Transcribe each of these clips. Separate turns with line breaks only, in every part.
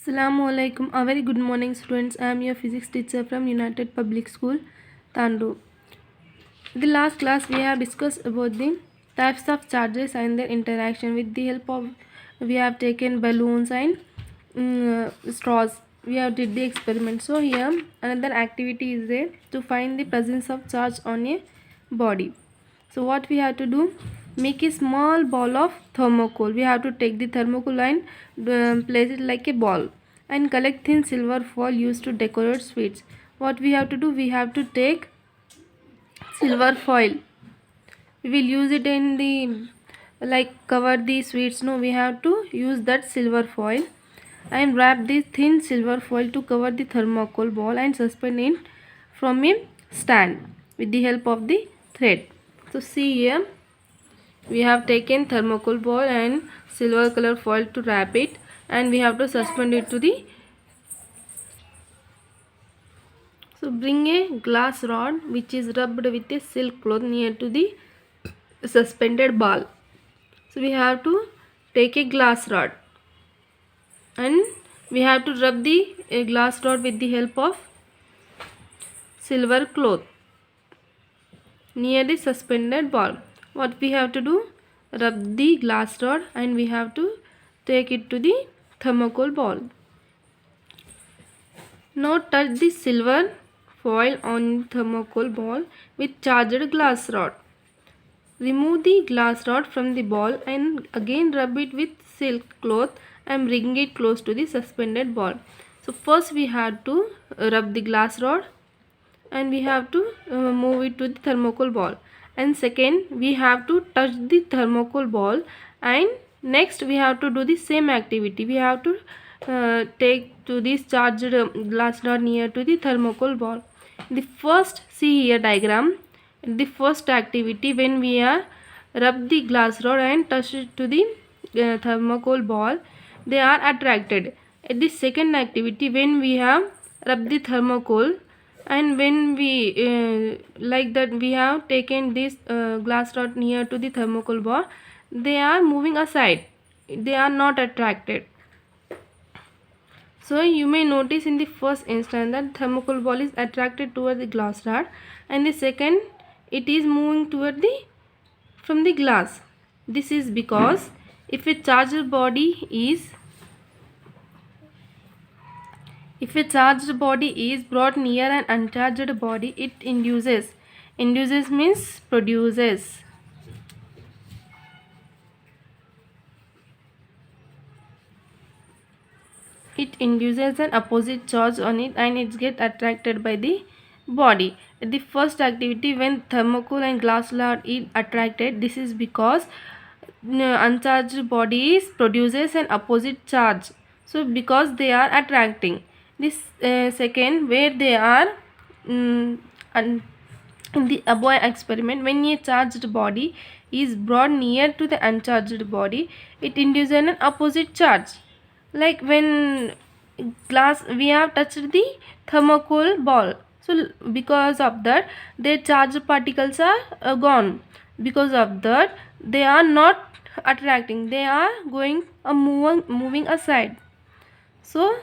Assalamu alaikum. A very good morning, students. I am your physics teacher from United Public School, Tandu. In the last class, we have discussed about the types of charges and their interaction. With the help of, we have taken balloons and straws. We have did the experiment. So here, another activity is there to find the presence of charge on a body. So what we have to do? Make a small ball of thermocol. We have to take the thermocol and place it like a ball and collect thin silver foil used to decorate sweets. What we have to do? We have to take silver foil. We will use it in the cover the sweets. No, we have to use that silver foil and wrap this thin silver foil to cover the thermocol ball and suspend it from a stand with the help of the thread. So see here, we have taken thermocol ball and silver color foil to wrap it, and we have to suspend it to the. So bring a glass rod which is rubbed with a silk cloth near to the suspended ball. So we have to take a glass rod and we have to rub the glass rod with the help of silver cloth near the suspended ball. What we have to do? Rub the glass rod and we have to take it to the thermocol ball. Now touch the silver foil on thermocol ball with charged glass rod. Remove the glass rod from the ball and again rub it with silk cloth and bring it close to the suspended ball. So first we have to rub the glass rod and we have to move it to the thermocol ball, and second we have to touch the thermocol ball, and next we have to do the same activity. We have to take to this charged glass rod near to the thermocol ball. The first, see here diagram, the first activity when we are rub the glass rod and touch it to the thermocol ball, they are attracted. At the second activity, when we have rub the thermocol and when we like that we have taken this glass rod near to the thermocol ball, they are moving aside, they are not attracted. So you may notice in the first instance that thermocol ball is attracted toward the glass rod, and the second it is moving toward the from the glass. This is because if a charged body is brought near an uncharged body, it induces means produces an opposite charge on it and it gets attracted by the body. The first activity, when thermocol and glass rod is attracted, this is because uncharged bodies produces an opposite charge. So because they are attracting. This second, where they are in the above experiment, when a charged body is brought near to the uncharged body, it induces an opposite charge. Like when glass, we have touched the thermocol ball, so because of that their charged particles are gone. Because of that they are not attracting, they are going moving aside. So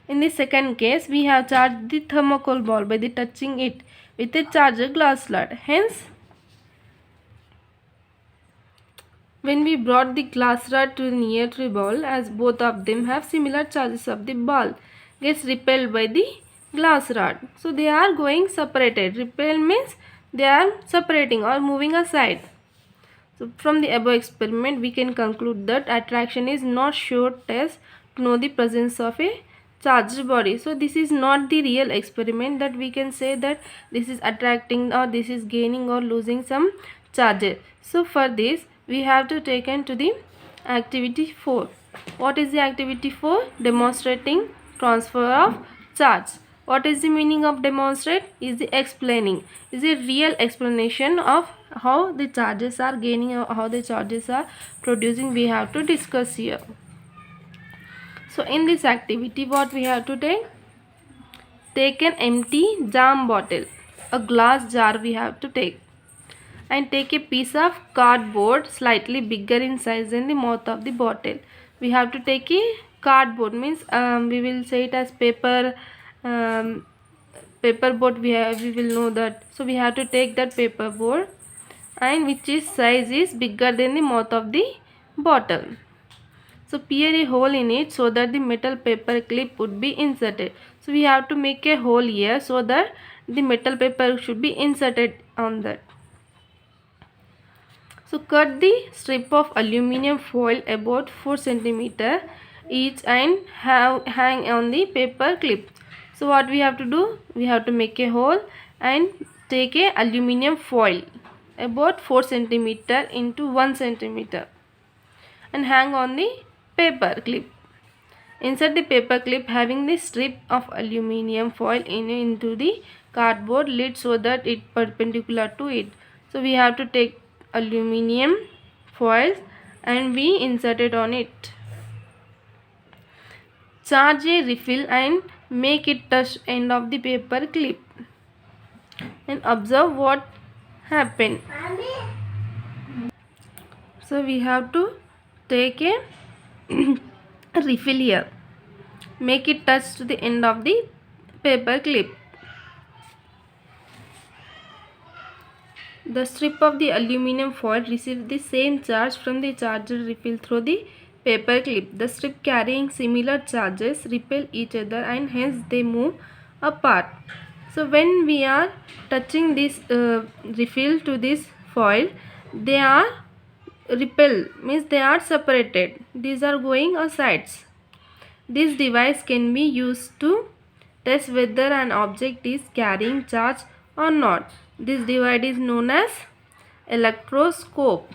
in the second case, we have charged the thermocol ball by the touching it with a charged glass rod. Hence, when we brought the glass rod to near to the ball, as both of them have similar charges of the ball, gets repelled by the glass rod. So they are going separated. Repel means they are separating or moving aside. So from the above experiment, we can conclude that attraction is not sure test to know the presence of a charged body. So this is not the real experiment that we can say that this is attracting or this is gaining or losing some charges. So for this, we have to take into the activity 4. What is the activity 4? Demonstrating transfer of charge. What is the meaning of demonstrate? Is the explaining, is a real explanation of how the charges are gaining or how the charges are producing. We have to discuss here. So in this activity, what we have to take an empty jam bottle, a glass jar we have to take, and take a piece of cardboard slightly bigger in size than the mouth of the bottle. We have to take a cardboard means we will say it as paper, um, paper board. We will know that. So we have to take that paper board, and which is size is bigger than the mouth of the bottle. So pierce a hole in it so that the metal paper clip would be inserted. So we have to make a hole here so that the metal paper should be inserted on that. So cut the strip of aluminum foil about 4 cm each and hang on the paper clip. So what we have to do? We have to make a hole and take a aluminum foil about 4 cm into 1 cm and hang on the paper clip. Insert the paper clip having the strip of aluminum foil into the cardboard lid so that it perpendicular to it. So we have to take aluminum foils and we insert it on it. Charge a refill and make it touch end of the paper clip and observe what happened. So we have to take a refill here. Make it touch to the end of the paper clip. The strip of the aluminum foil receives the same charge from the charger refill through the paper clip. The strip carrying similar charges repel each other and hence they move apart. So when we are touching this refill to this foil, they are repel, means they are separated. These are going aside. This device can be used to test whether an object is carrying charge or not. This device is known as electroscope.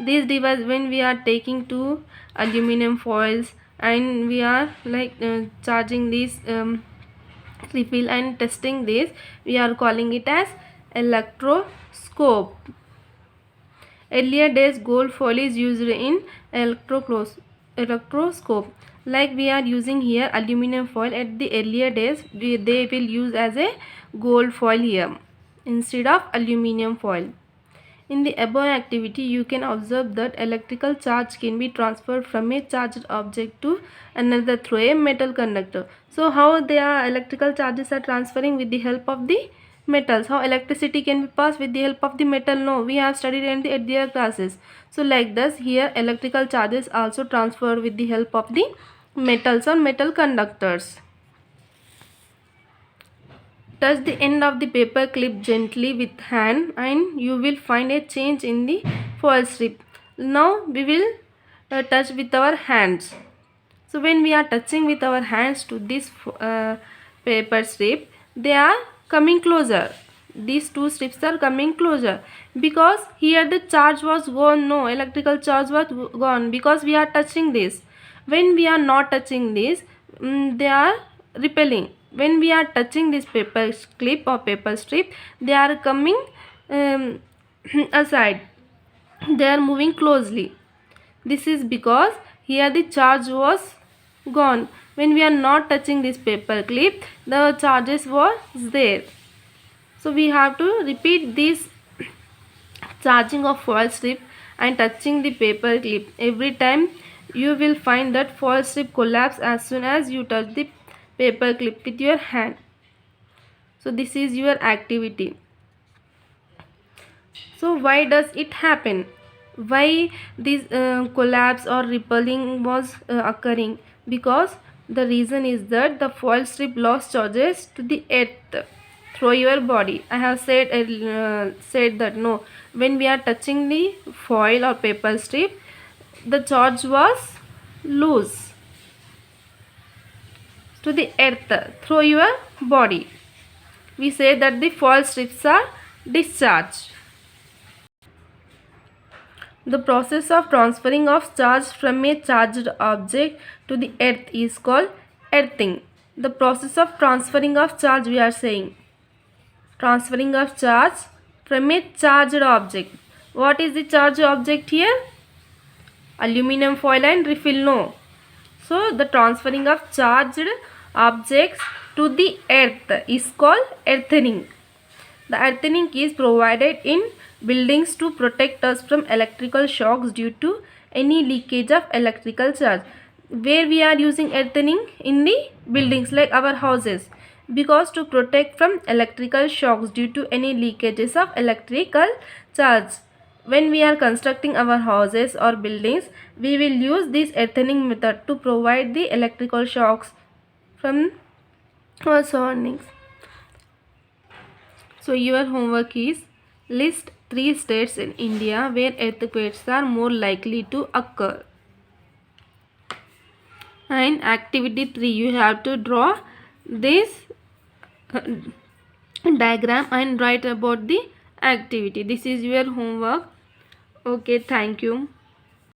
This device, when we are taking two aluminum foils and we are charging this refill and testing this, we are calling it as electroscope. Earlier days gold foil is used in electroscope. Like we are using here aluminum foil, at the earlier days they will use as a gold foil here instead of aluminum foil. In the above activity, you can observe that electrical charge can be transferred from a charged object to another through a metal conductor. So how their electrical charges are transferring with the help of the metals? How electricity can be passed with the help of the metal? No, we have studied in the earlier classes. So like this, here electrical charges also transfer with the help of the metals or metal conductors. Touch the end of the paper clip gently with hand and you will find a change in the foil strip. Now we will touch with our hands. So when we are touching with our hands to this paper strip, they are coming closer. These two strips are coming closer because here the charge was gone. No, electrical charge was gone because we are touching this. When we are not touching this, they are repelling. When we are touching this paper clip or paper strip, they are coming aside. They are moving closely. This is because here the charge was gone. When we are not touching this paper clip, the charges was there. So we have to repeat this charging of foil strip and touching the paper clip. Every time you will find that foil strip collapse as soon as you touch the paper clip with your hand. So this is your activity. So why does it happen? Why this collapse or repelling was occurring? Because the reason is that the foil strip lost charges to the earth through your body. I have said that no, when we are touching the foil or paper strip, the charge was loose to the earth through your body. We say that the foil strips are discharged. The process of transferring of charge from a charged object to the earth is called earthing. The process of transferring of charge, we are saying transferring of charge from a charged object. What is the charged object here? Aluminum foil and refill, no. So the transferring of charged objects to the earth is called earthening. The earthening is provided in buildings to protect us from electrical shocks due to any leakage of electrical charge. where we are using earthening in the buildings like our houses, because to protect from electrical shocks due to any leakages of electrical charge. When we are constructing our houses or buildings, we will use this earthening method to provide the electrical shocks from our surroundings. So your homework is list 3 states in India where earthquakes are more likely to occur. And activity 3, you have to draw this uh, diagram and write about the activity. This is your homework. Okay, thank you.